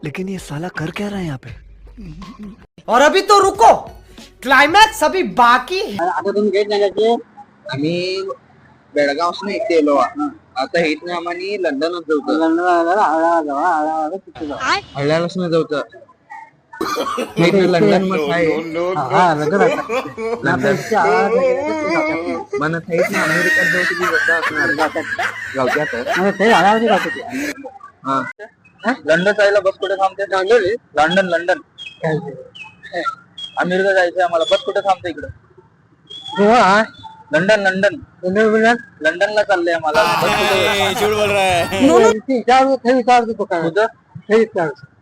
लेकिन ये साला कर क्या रहा है यहाँ पे? और अभी तो रुको, क्लायमॅक्स अभी बाकी है. आता तुम्ही गेट नाही जायचे. आम्ही बेळगावसून इथे येलो. आता इथनं आम्हाला लंडनच जाऊचं. हळ्यालाच जाऊचं. लंडन मध्ये आहे. मन थाईत ना अमेरिकेत जाऊ की कसं असणार गावच्यात लंडन जायला बस कुठे थांबते? लंडन लंडन अमेरिका जायचंय आम्हाला. बस कुठे थांबते इकडं? लंडन लंडन लंडनला चाललंय आम्हाला.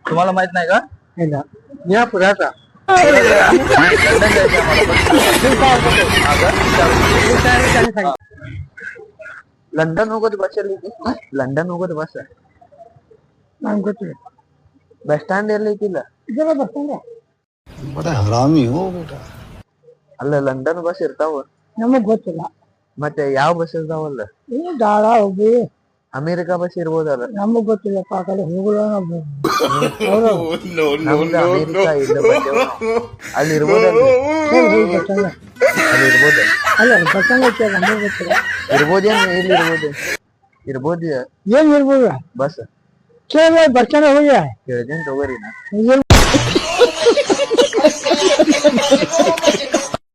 तुम्हाला माहित नाही का? लंडन होगत बस लंडन होगत बस बस ಸ್ಟ್ಯಾಂಡ್ ಎಲ್ಲೈತಿಲ್ಲ? बड़ा हरामी हो बेटा. ಅಲ್ಲ ಲಂಡನ್ ಬಸ್ ಇರ್ತಾವ. ನಮಗ್ ಗೊತ್ತಿಲ್ಲ. ಮತ್ತೆ ಯಾವ ಬಸ್ ಇರ್ತಾವಲ್ಲ? ದಾಳ ಹೋಗಿ ಅಮೆರಿಕಾ ಬಸ್ ಇರ್ಬೋದಲ್ಲ? ನಮಗ್ ಗೊತ್ತಿಲ್ಲಪ್ಪ. ಆ ಕಡೆ ಹೋಗೋಣ. ನಮ್ದು ಅಮೆರಿಕಾ ಇಲ್ಲ ಬಂದೇವ್ ನಾವು. ಅಲ್ಲಿ ಇರ್ಬೋದಲ್ಲ? ಅಲ್ಲಿ ಇರ್ಬೋದು. ಅಲ್ಲ ಬಸ್ಸಂಗ ನಮಗ್ ಗೊತ್ತಿಲ್ಲ. ಇರ್ಬೋದೇನ್? ಇಲ್ಲಿ ಇರ್ಬೋದು. ಇರ್ಬೋದು. ಏನ್ ಇರ್ಬೋದು? ಬಸ್ ಕೇಳ ಬರ್ತಾನೆ ಹೋಗಿ ಕೇಳ್ದೇನ್ ತಗೋರಿ ನಾ. ಏನ್